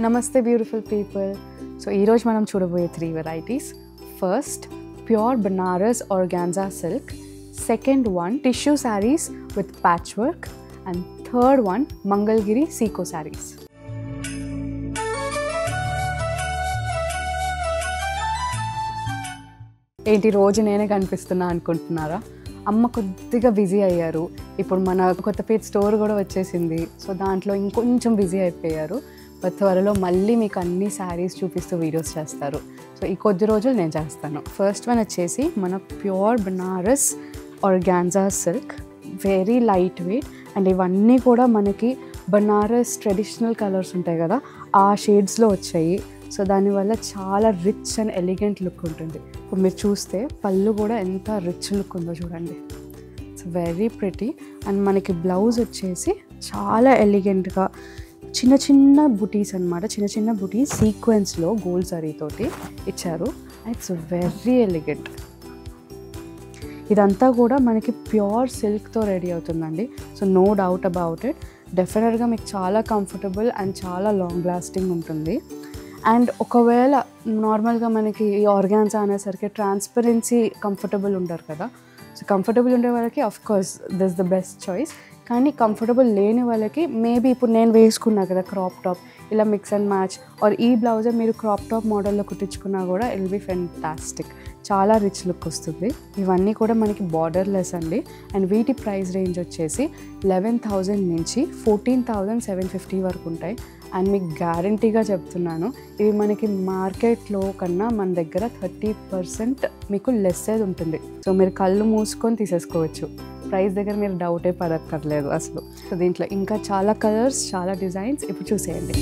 Namaste beautiful people. So ee roju manam chudaboye 3 varieties. First, pure Banaras organza silk. Second one, tissue sarees with patchwork. And third one, Mangalgiri Seco sarees. ఏంటి రోజు నేనే కనిపిస్తున్నా అనుకుంటున్నారా? అమ్మ కొద్దిగా busy అయ్యారు. ఇప్పుడు మన కొత్తపేట స్టోర్ కూడా వచ్చేసింది. సో దాంట్లో ఇంకొంచెం బిజీ అయిపోయారు. బట్ త్వరలో మళ్ళీ మీకు అన్ని శారీస్ చూపిస్తూ వీడియోస్ చేస్తారు. సో ఈ కొద్ది రోజులు నేను చేస్తాను. ఫస్ట్ వన్ వచ్చేసి మన pure Banaras organza silk, very light weight. And ఇవన్నీ కూడా మనకి బనారస్ ట్రెడిషనల్ కలర్స్ ఉంటాయి కదా, ఆ షేడ్స్లో వచ్చాయి. సో దానివల్ల చాలా రిచ్ అండ్ ఎలిగెంట్ లుక్ ఉంటుంది. ఇప్పుడు మీరు చూస్తే పళ్ళు కూడా ఎంత రిచ్ లుక్ ఉందో చూడండి. It's very pretty. అండ్ మనకి బ్లౌజ్ వచ్చేసి చాలా ఎలిగెంట్గా చిన్న చిన్న బుటీస్ అనమాట, చిన్న చిన్న బుటీస్ సీక్వెన్స్లో గోల్డ్ జరీతోటి ఇచ్చారు. It's very elegant. ఇదంతా కూడా మనకి ప్యూర్ సిల్క్తో రెడీ అవుతుందండి. So no doubt about it. డెఫినెట్గా మీకు చాలా కంఫర్టబుల్ అండ్ చాలా లాంగ్ లాస్టింగ్ ఉంటుంది. అండ్ ఒకవేళ నార్మల్గా మనకి ఈ ఆర్గాన్జా అనేసరికి ట్రాన్స్పరెన్సీ కంఫర్టబుల్ ఉంటారు కదా. సో కంఫర్టబుల్ ఉండే వాళ్ళకి of course this the best choice. కానీ కంఫర్టబుల్ లేని వాళ్ళకి మేబీ ఇప్పుడు నేను వేసుకున్నా కదా క్రాప్ టాప్, ఇలా మిక్స్ అండ్ మ్యాచ్ ఆర్ ఈ బ్లౌజే మీరు క్రాప్ టాప్ మోడల్లో కుట్టించుకున్నా కూడా ఇల్ బి ఫెంటాస్టిక్. చాలా రిచ్ లుక్ వస్తుంది. ఇవన్నీ కూడా మనకి బార్డర్లెస్ అండి. అండ్ వీటి ప్రైస్ రేంజ్ వచ్చేసి 11,000 నుంచి 14,750 వరకు ఉంటాయి. అండ్ మీకు గ్యారంటీగా చెప్తున్నాను, ఇవి మనకి మార్కెట్లో కన్నా మన దగ్గర 30% మీకు లెస్ అది ఉంటుంది. సో మీరు కళ్ళు మూసుకొని తీసేసుకోవచ్చు. ప్రైస్ దగ్గర మీరు డౌటే పడక్కర్లేదు అసలు. సో దీంట్లో ఇంకా చాలా కలర్స్, చాలా డిజైన్స్ ఇప్పుడు చూసేయండి.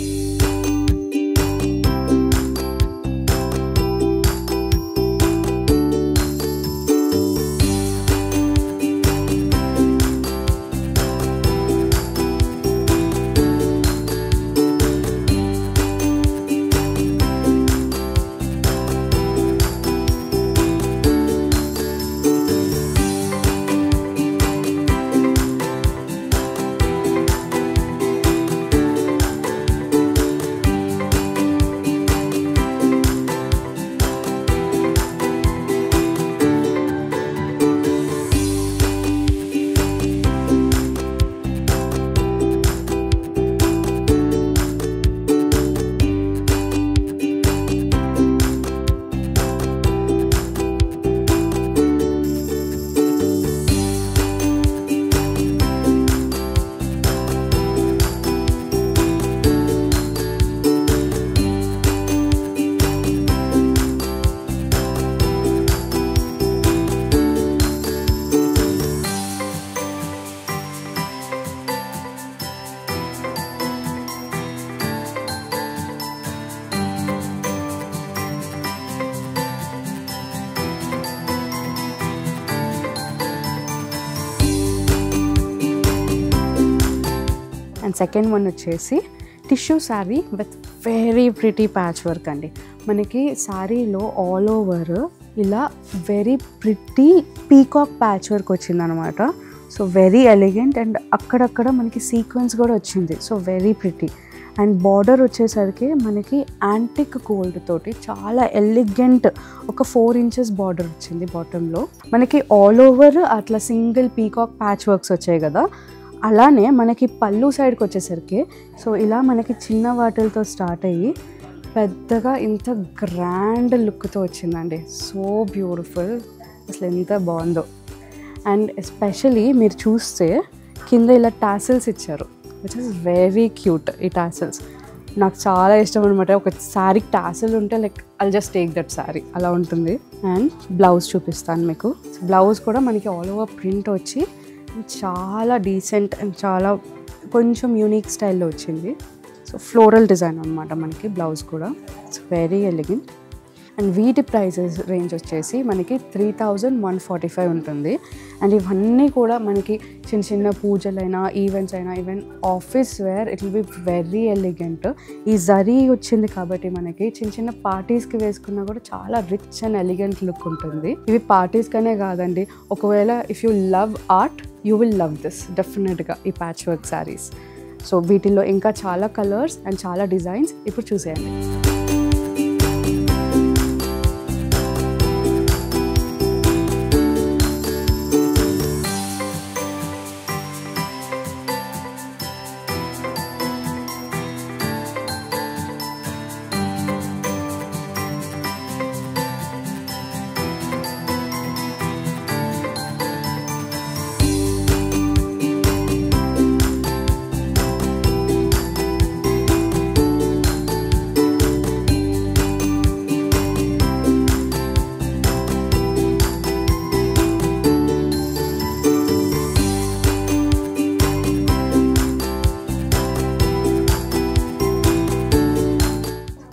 అండ్ సెకండ్ వన్ వచ్చేసి tissue sari with very pretty patch work అండి. మనకి శారీలో ఆల్ ఓవర్ ఇలా very pretty peacock patch work వచ్చిందనమాట. So very elegant. అండ్ అక్కడక్కడ మనకి సీక్వెన్స్ కూడా వచ్చింది. So very pretty. And border వచ్చేసరికి మనకి యాంటిక్ గోల్డ్ తోటి చాలా ఎలిగెంట్ ఒక 4 inches బార్డర్ వచ్చింది బాటంలో. మనకి ఆల్ ఓవర్ అట్లా సింగిల్ పీకాక్ ప్యాచ్ వర్క్స్ వచ్చాయి కదా, అలానే మనకి పళ్ళు సైడ్కి వచ్చేసరికి సో ఇలా మనకి చిన్న వాటిలతో స్టార్ట్ అయ్యి పెద్దగా ఇంత గ్రాండ్ లుక్తో వచ్చిందండి. సో బ్యూటిఫుల్, అసలు ఎంత బాగుందో. అండ్ ఎస్పెషలీ మీరు చూస్తే కింద ఇలా టాసిల్స్ ఇచ్చారు, విచ్ ఇస్ వెరీ క్యూట్. ఈ టాసిల్స్ నాకు చాలా ఇష్టం అనమాట. ఒక శారీకి టాసిల్ ఉంటే like I'll just take that sari అలా ఉంటుంది. అండ్ బ్లౌజ్ చూపిస్తాను మీకు. బ్లౌజ్ కూడా మనకి ఆల్ ఓవర్ ప్రింట్ వచ్చి చాలా డీసెంట్ అండ్ చాలా కొంచెం యూనిక్ స్టైల్లో వచ్చింది. సో ఫ్లోరల్ డిజైన్ అనమాట మనకి బ్లౌజ్ కూడా. It's very elegant. అండ్ వీటి ప్రైజెస్ రేంజ్ వచ్చేసి మనకి 3,145 ఉంటుంది. అండ్ ఇవన్నీ కూడా మనకి చిన్న చిన్న పూజలైనా ఈవెంట్స్ అయినా even office wear it will be very elegant. ఈ జరీ వచ్చింది కాబట్టి మనకి చిన్న చిన్న పార్టీస్కి వేసుకున్నా కూడా చాలా రిచ్ అండ్ ఎలిగెంట్ లుక్ ఉంటుంది. ఇవి పార్టీస్కనే కాదండి, ఒకవేళ if you love art you will love this డెఫినెట్గా ఈ ప్యాచ్ వర్క్ శారీస్. సో వీటిల్లో ఇంకా చాలా కలర్స్ అండ్ చాలా డిజైన్స్ ఇప్పుడు చూసేయండి.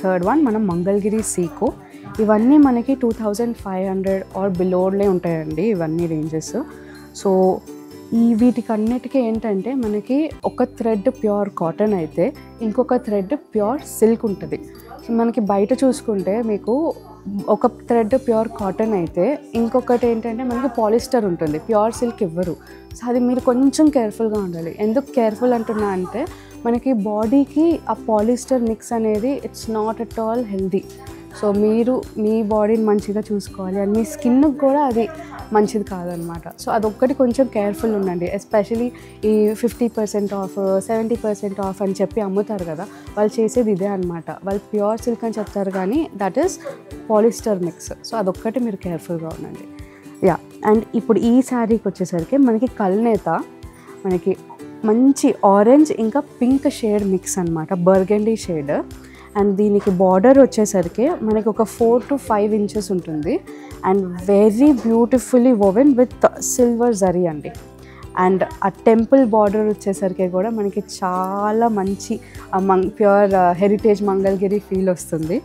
థర్డ్ వన్ మనం మంగళగిరి సీకో. ఇవన్నీ మనకి 2500 ఆర్ బిలోలే ఉంటాయండి ఇవన్నీ రేంజెస్. సో వీటికన్నిటికీ ఏంటంటే మనకి ఒక థ్రెడ్ ప్యూర్ కాటన్ అయితే ఇంకొక థ్రెడ్ ప్యూర్ సిల్క్ ఉంటుంది. సో మనకి బయట చూసుకుంటే మీకు ఒక థ్రెడ్ ప్యూర్ కాటన్ అయితే ఇంకొకటి ఏంటంటే మనకి పాలిస్టర్ ఉంటుంది, ప్యూర్ సిల్క్ ఇవ్వరు. సో అది మీరు కొంచెం కేర్ఫుల్గా ఉండాలి. ఎందుకు కేర్ఫుల్ అంటున్నా అంటే మనకి బాడీకి ఆ పాలిస్టర్ మిక్స్ అనేది it's not at all healthy. So మీరు మీ బాడీని మంచిగా చూసుకోవాలి అండ్ మీ స్కిన్కి కూడా అది మంచిది కాదనమాట. సో అదొక్కటి కొంచెం కేర్ఫుల్ ఉండండి. ఎస్పెషలీ ఈ 50% ఆఫ్ 70% ఆఫ్ అని చెప్పి అమ్ముతారు కదా, వాళ్ళు చేసేది ఇదే అనమాట. వాళ్ళు ప్యూర్ సిల్క్ అని చెప్తారు కానీ that is polyester mix. So అదొక్కటి మీరు కేర్ఫుల్గా ఉండండి. యా, అండ్ ఇప్పుడు ఈ శారీకి వచ్చేసరికి మనకి కల్నేత మనకి మంచి ఆరెంజ్ ఇంకా పింక్ షేడ్ మిక్స్ అనమాట, బర్గండీ షేడ్. అండ్ దీనికి బార్డర్ వచ్చేసరికి మనకి ఒక 4 to 5 inches ఉంటుంది and very beautifully woven with silver zari అండి. అండ్ ఆ టెంపుల్ బార్డర్ వచ్చేసరికి కూడా మనకి చాలా మంచి ప్యూర్ హెరిటేజ్ మంగళగిరి ఫీల్ వస్తుంది.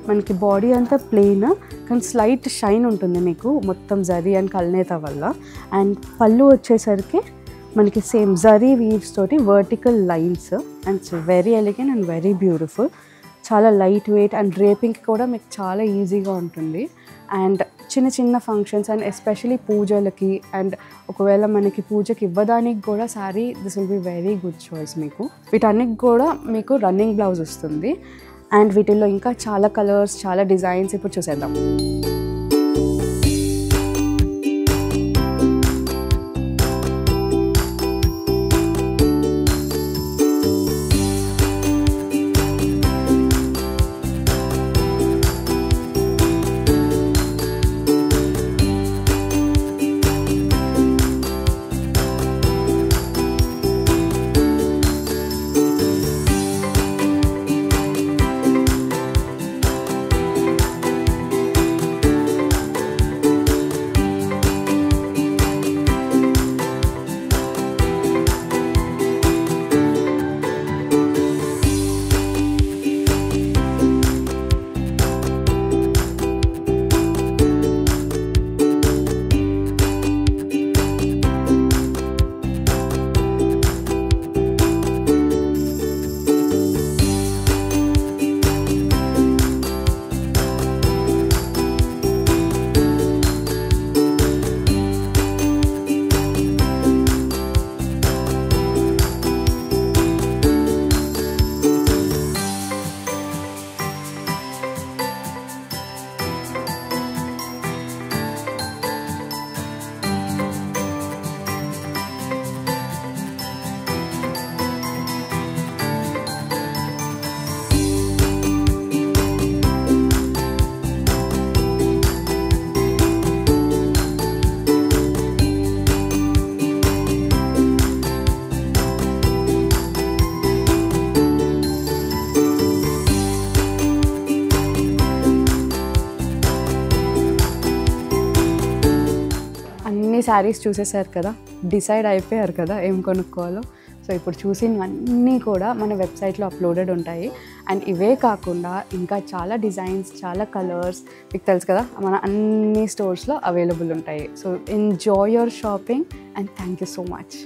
మనకి బాడీ అంతా ప్లెయిన్ కానీ స్లైట్ షైన్ ఉంటుంది మీకు మొత్తం జరీ అండ్ కల్నేత వల్ల. అండ్ పళ్ళు వచ్చేసరికి మనకి సేమ్ జరీ వీవ్స్ తోటి vertical lines and it's very elegant and very beautiful. చాలా లైట్ వెయిట్ అండ్ డ్రేపింగ్కి కూడా మీకు చాలా ఈజీగా ఉంటుంది. అండ్ చిన్న చిన్న ఫంక్షన్స్ అండ్ ఎస్పెషలీ పూజలకి అండ్ ఒకవేళ మనకి పూజకి ఇవ్వడానికి కూడా sari this will be very good choice మీకు. వీటన్నికి కూడా మీకు రన్నింగ్ బ్లౌజ్ వస్తుంది. అండ్ వీటిల్లో ఇంకా చాలా కలర్స్, చాలా డిజైన్స్ ఇప్పుడు చూసేద్దాం. శారీస్ చూసేసారు కదా, డిసైడ్ అయిపోయారు కదా ఏం కొనుక్కోవాలో. సో ఇప్పుడు చూసినవన్నీ కూడా మన వెబ్సైట్లో అప్లోడెడ్ ఉంటాయి. అండ్ ఇవే కాకుండా ఇంకా చాలా డిజైన్స్, చాలా కలర్స్ మీకు తెలుసు కదా మన అన్ని స్టోర్స్లో అవైలబుల్ ఉంటాయి. So enjoy your shopping and thank you so much.